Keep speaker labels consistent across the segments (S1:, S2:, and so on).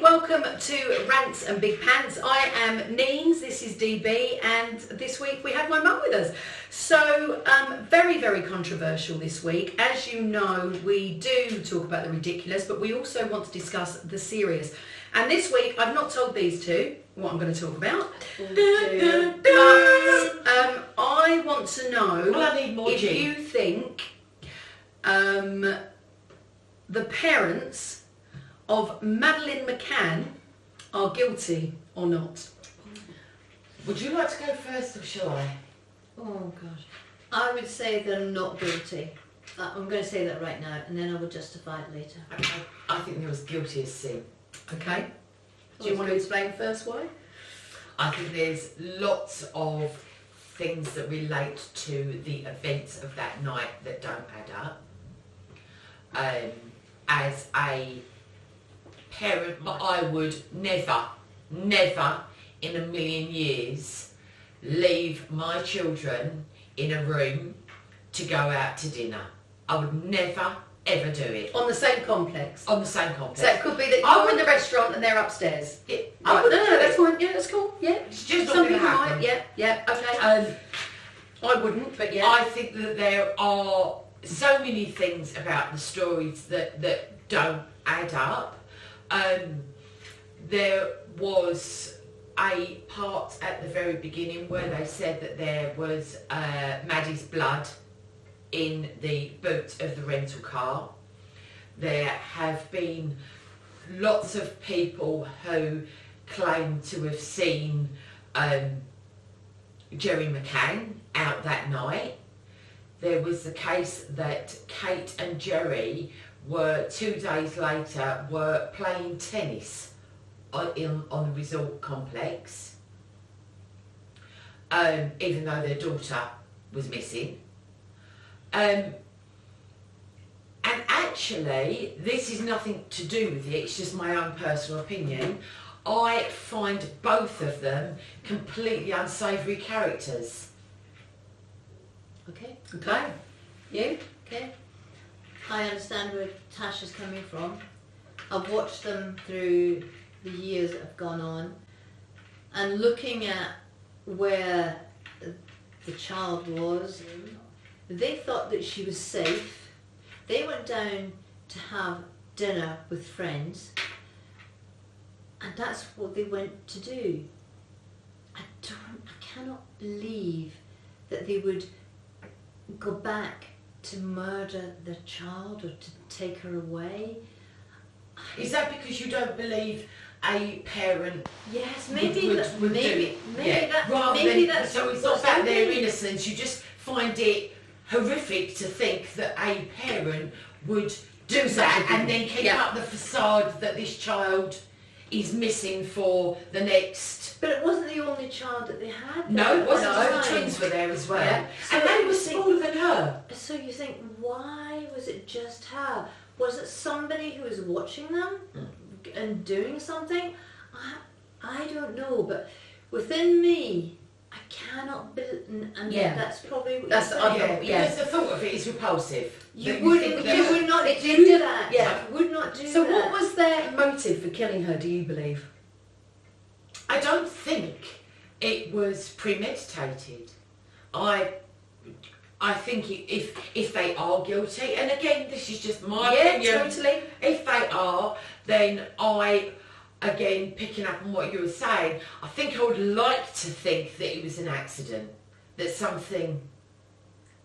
S1: welcome to Rants and Big Pants. I am Neens, this is DB, and this week we have my mum with us. So, very, very controversial this week. As you know, we do talk about the ridiculous, but we also want to discuss the serious. And this week, I've not told these two what I'm going to talk about. I want to know if you think the parents of Madeleine McCann are guilty or not.
S2: Would you like to go first or shall I?
S3: Oh gosh. I would say they're not guilty. I'm going to say that right now and then I will justify it later.
S2: Okay. I think they're as guilty as sin.
S1: Okay. Do you want to explain first why?
S2: I think there's lots of things that relate to the events of that night that don't add up. As a parent, I would never in a million years leave my children in a room to go out to dinner. I would never ever do it.
S1: On the same complex?
S2: On the same complex.
S1: So it could be that you're in the restaurant and they're upstairs?
S2: I wouldn't do
S1: that's
S2: it.
S1: fine. Yeah, that's cool. Yeah.
S2: It's just
S1: Some
S2: not going to
S1: people
S2: happen.
S1: might. Yeah, okay. I wouldn't, but yeah.
S2: I think that there are so many things about the stories that don't add up. There was a part at the very beginning where they said that there was Maddie's blood in the boot of the rental car. There have been lots of people who claim to have seen Jerry McCann out that night. There was the case that Kate and Jerry were 2 days later were playing tennis on the resort complex, even though their daughter was missing. And actually, this is nothing to do with it, it's just my own personal opinion. I find both of them completely unsavoury characters.
S3: Okay.
S1: Okay. You?
S3: Okay. I understand where Tasha's coming from. I've watched them through the years that have gone on and looking at where the child was, they thought that she was safe. They went down to have dinner with friends and that's what they went to do. I cannot believe that they would go back to murder the child or to take her away.
S2: Is that because you don't believe a parent
S3: Yes, maybe
S2: would
S3: that,
S2: do
S3: maybe
S2: it?
S3: maybe that,
S2: Rather
S3: maybe
S2: than,
S3: that's
S2: so it's
S3: what's
S2: not about their
S3: happening.
S2: innocence, you just find it horrific to think that a parent would do
S1: such
S2: that
S1: a
S2: and
S1: thing.
S2: then keep
S1: Yeah.
S2: up the facade that this child is missing for the next.
S3: But it wasn't the only child that they had.
S2: No,
S3: there
S2: it wasn't.
S3: at
S2: The
S3: the time.
S2: twins were there as well,
S1: Yeah.
S2: and
S3: So
S2: they
S3: you
S2: were
S3: think-
S2: smaller than her.
S3: So you think, why was it just her? Was it somebody who was watching them and doing something? I don't know, but within me, I cannot believe, and
S1: Yeah.
S3: that's probably what
S1: That's
S3: you're
S1: the
S3: saying.
S1: other-
S2: Because the thought of it is repulsive.
S3: You
S2: That
S3: wouldn't.
S2: think
S3: You
S2: that-
S3: would not
S1: They
S3: do
S1: did-
S3: that.
S1: yeah.
S3: You would not do
S1: So
S3: that.
S1: what was their motive for killing her, do you believe?
S2: I don't think it was premeditated. I think if they are guilty, and again, this is just my opinion.
S1: Totally.
S2: If they are, then again, picking up on what you were saying, I think I would like to think that it was an accident, that something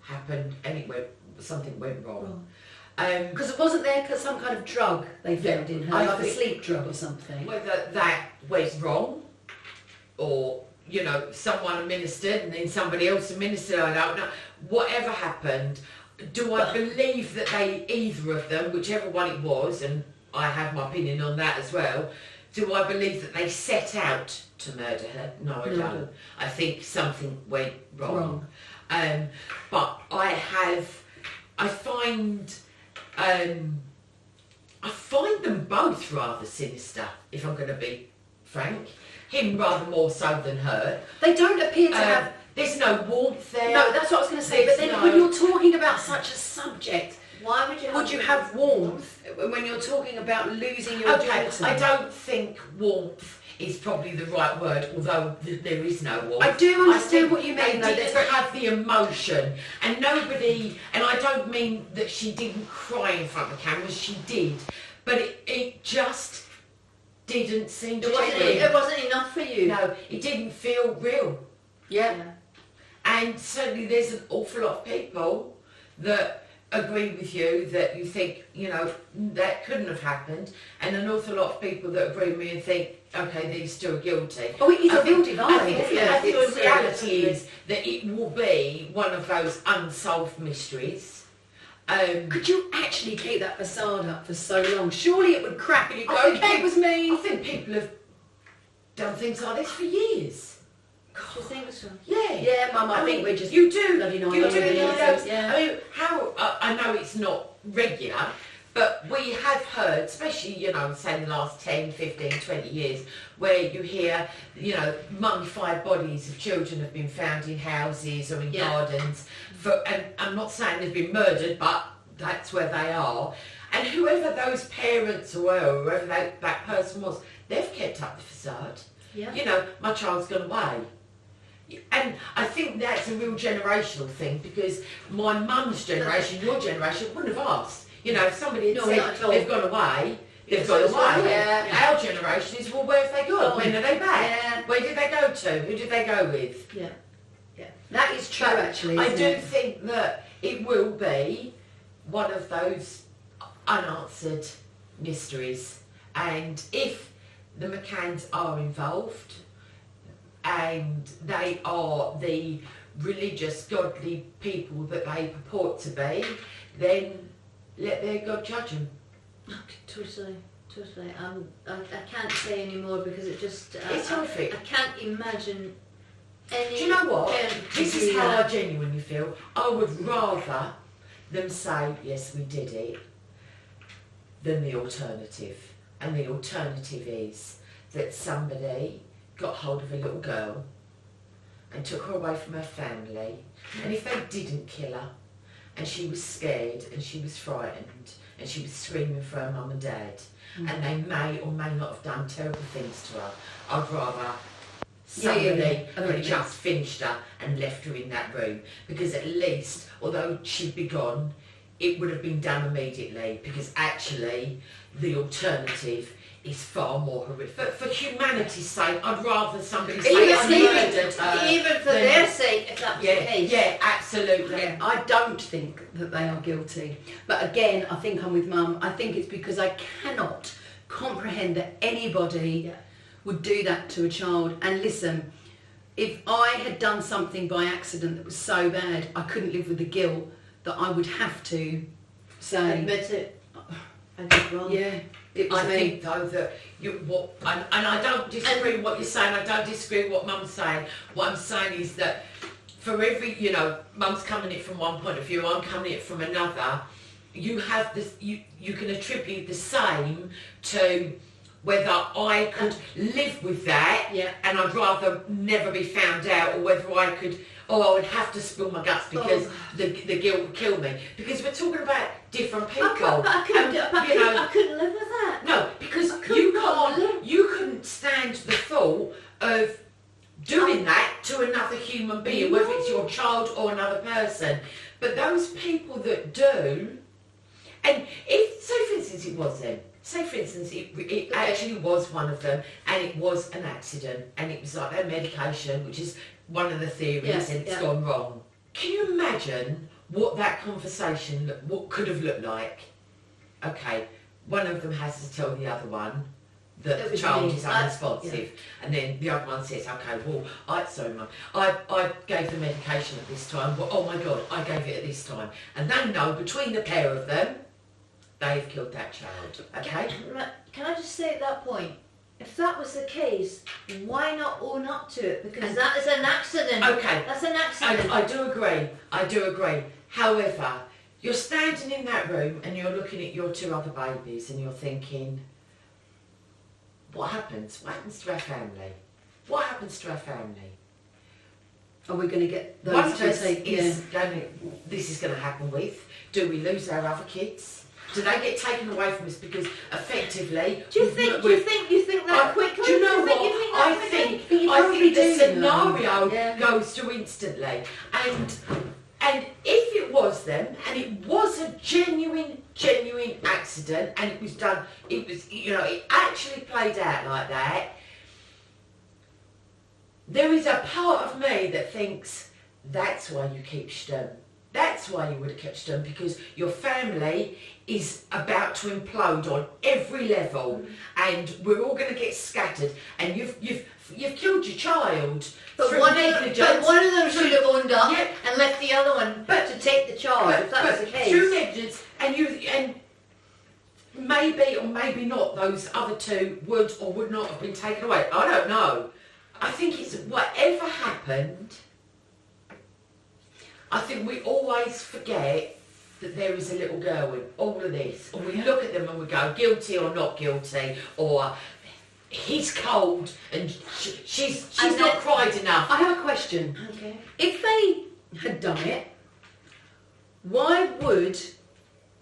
S2: happened and something went wrong.
S1: Because it wasn't there some kind of drug they found in her,
S2: I
S1: like a
S2: think-
S1: sleep drug or something.
S2: Whether that went wrong, or someone administered and then somebody else administered, I don't know. Whatever happened, do I believe that either of them, whichever one it was, and I have my opinion on that as well, do I believe that they set out to murder her? No, I don't. I think something went wrong. But I find them both rather sinister, if I'm going to be frank. Him rather more so than her.
S1: They don't appear to have...
S2: There's no warmth there.
S1: No, that's what I was going to say. But then when you're talking about such a subject,
S3: Why would you?
S1: Would you have warmth when you're talking about losing your
S2: Okay,
S1: daughter?
S2: I don't think warmth is probably the right word, although there is no warmth.
S1: I do understand
S2: think
S1: what you mean, though.
S2: They didn't have the emotion, and nobody, and I don't mean that she didn't cry in front of the cameras, she did, but it just didn't seem genuine.
S3: It wasn't enough for you.
S2: No, it didn't feel real.
S1: Yeah.
S2: And certainly there's an awful lot of people that agree with you, that you think, that couldn't have happened, and an awful lot of people that agree with me and think, okay, these two are guilty.
S1: Oh, it is a real divide.
S2: I think the reality is that it will be one of those unsolved mysteries.
S1: Could you actually keep that facade up for so long? Surely it would crack and you'd go,
S2: I think
S1: okay, it was me.
S2: I think people have done things like this for years.
S3: Do you think so?
S2: Yeah.
S1: Yeah, Mum, I think we're just
S2: you do.
S1: bloody
S2: You
S1: naive,
S2: do.
S1: yeah.
S2: I mean, I know it's not regular, but we have heard, especially, say in the last 10, 15, 20 years, where you hear, mummified bodies of children have been found in houses or in gardens. And I'm not saying they've been murdered, but that's where they are. And whoever those parents were, or whoever that person was, they've kept up the facade.
S3: Yeah.
S2: My child's gone away. And I think that's a real generational thing, because my mum's generation, your generation, wouldn't have asked. If somebody had said they've gone away, they've gone away.
S1: Yeah.
S2: Our generation is, well, where have they gone? When are they back?
S1: Yeah.
S2: Where did they go to? Who did they go with?
S3: Yeah.
S1: That is true, actually.
S2: I
S1: isn't
S2: do
S1: it?
S2: think that it will be one of those unanswered mysteries. And if the McCanns are involved, and they are the religious, godly people that they purport to be, then let their God judge them.
S3: Totally. I can't say any more because it just...
S2: It's horrific.
S3: I can't imagine any...
S2: Do you know what?
S3: parent
S2: This
S3: could
S2: is
S3: do
S2: how I
S3: that.
S2: genuinely feel. I would rather them say, yes, we did it, than the alternative. And the alternative is that somebody got hold of a little girl and took her away from her family, and if they didn't kill her, and she was scared and she was frightened and she was screaming for her mum and dad, and they may or may not have done terrible things to her, I'd rather somebody had just finished her and left her in that room, because at least, although she'd be gone, it would have been done immediately, because actually the alternative is far more horrific. For humanity's sake, I'd rather somebody say I murdered her.
S3: Even for their sake, if that was the case.
S2: Yeah, absolutely.
S1: Yeah, I don't think that they are guilty. But again, I think I'm with Mum. I think it's because I cannot comprehend that anybody would do that to a child. And listen, if I had done something by accident that was so bad, I couldn't live with the guilt that I would have to say...
S3: Admit it. I did wrong.
S1: Yeah, it was
S2: I
S1: me.
S2: think though that and I don't disagree with what you're saying. I don't disagree with what Mum's saying. What I'm saying is that for every, Mum's coming at it from one point of view, I'm coming at it from another. You have this. You can attribute the same to whether I could live with that, and I'd rather never be found out, or whether I could. I would have to spill my guts because the guilt would kill me. Because we're talking about different people.
S3: I couldn't live with that.
S2: No, because you couldn't stand the thought of doing that to another human being, whether it's your child or another person. But those people that do, and if, say for instance it was them, say for instance it actually was one of them, and it was an accident, and it was like their medication, which is one of the theories, and it's gone wrong. Can you imagine what that conversation could have looked like? Okay, one of them has to tell the other one that the child is unresponsive, and then the other one says, okay, well, sorry Mum, I gave the medication at this time, well, oh my God, I gave it at this time. And they know between the pair of them, they've killed that child, okay?
S3: Can I just say at that point, if that was the case, why not own up to it? Because that is an accident.
S2: Okay.
S3: That's an accident.
S2: I do agree. However, you're standing in that room and you're looking at your two other babies and you're thinking, what happens? What happens to our family? What happens to our family?
S1: Are we going to get those
S2: one of
S1: two
S2: us
S1: take?
S2: is going to, this is going to happen with, do we lose our other kids? Do they get taken away from us because effectively?
S3: Do you think that quickly?
S2: Do you know what? I think the scenario
S1: Yeah.
S2: goes through instantly, and if it was them, and it was a genuine accident, and it was done, it was, you know, it actually played out like that. There is a part of me that thinks that's why you keep Sturm. That's why you would have kept Sturm, because your family is about to implode on every level, and we're all going to get scattered. And you've killed your child through negligence.
S3: But one of them should have owned up
S2: Yeah.
S3: and left the other one to take the charge. If that was the case.
S2: Through negligence, and maybe or maybe not, those other two would or would not have been taken away. I don't know. I think it's whatever happened. I think we always forget that there is a little girl in all of this, and we look at them and we go guilty or not guilty, or he's cold and she's not cried enough.
S1: I have a question.
S3: Okay.
S1: If they had done it, why would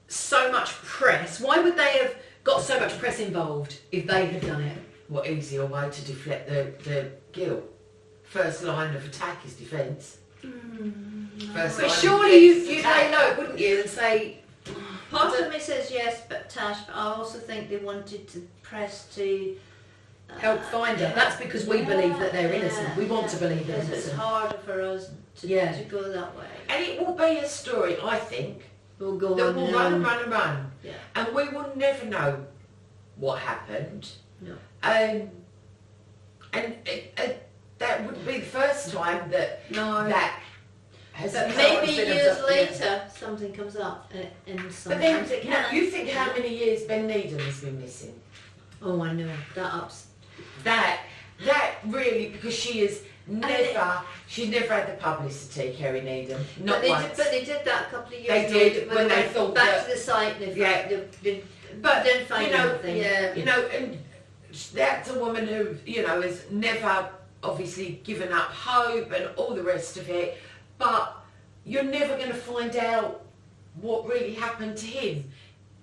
S1: so much press? Why would they have got so much press involved if they had done it?
S2: What easier way to deflect the guilt? First line of attack is defence. First
S1: But
S2: line
S1: surely
S2: of
S1: you'd
S2: defence
S1: lay
S2: attack.
S1: low, wouldn't you, and say,
S3: Part of me says yes, but Tash, but I also think they wanted to press to
S1: help find her? That's because we believe that they're innocent. We want to believe they're
S3: Because it's
S1: innocent.
S3: harder for us to go that way.
S2: And it will be a story, I think,
S3: We'll go
S2: that
S3: on
S2: will
S3: and
S2: run
S3: on.
S2: and run and run.
S3: Yeah.
S2: And we will never know what happened.
S3: No.
S2: And that would be the first time that
S1: No.
S2: that has
S1: But
S2: come.
S3: Maybe
S1: bit of
S3: years
S1: the-
S3: later something comes up and
S2: But
S3: sometimes
S2: then,
S3: it can.
S2: you think how many years Ben Needham has been missing?
S3: Oh, I know. That ups.
S2: That really, because she's never had the publicity, Kerry Needham, not once.
S3: But they did that a couple of years
S2: They
S3: ago.
S2: did, when they
S3: went
S2: thought
S3: back
S2: that-
S3: to the site. They
S2: But
S3: didn't find
S2: you know,
S3: anything.
S1: Yeah.
S2: you know, and that's a woman who, you know, has never obviously given up hope and all the rest of it. But you're never going to find out what really happened to him.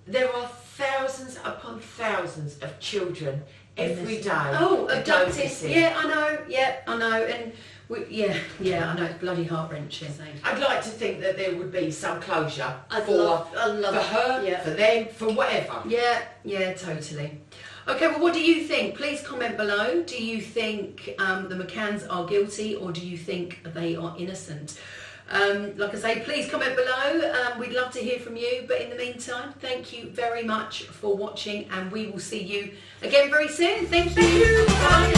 S2: There are thousands upon thousands of children every day.
S1: Oh,
S2: that go
S1: abducted.
S2: missing.
S1: Yeah, I know. Yeah, I know. And I know. It's bloody heart-wrenching.
S2: I'd like to think that there would be some closure
S3: I'd
S2: for
S3: love
S2: her,
S3: yeah.
S2: for them, for whatever.
S1: Yeah, totally. Okay, well, what do you think? Please comment below. Do you think the McCanns are guilty, or do you think they are innocent? Like I say, please comment below. We'd love to hear from you. But in the meantime, thank you very much for watching, and we will see you again very soon. Thank you. Bye.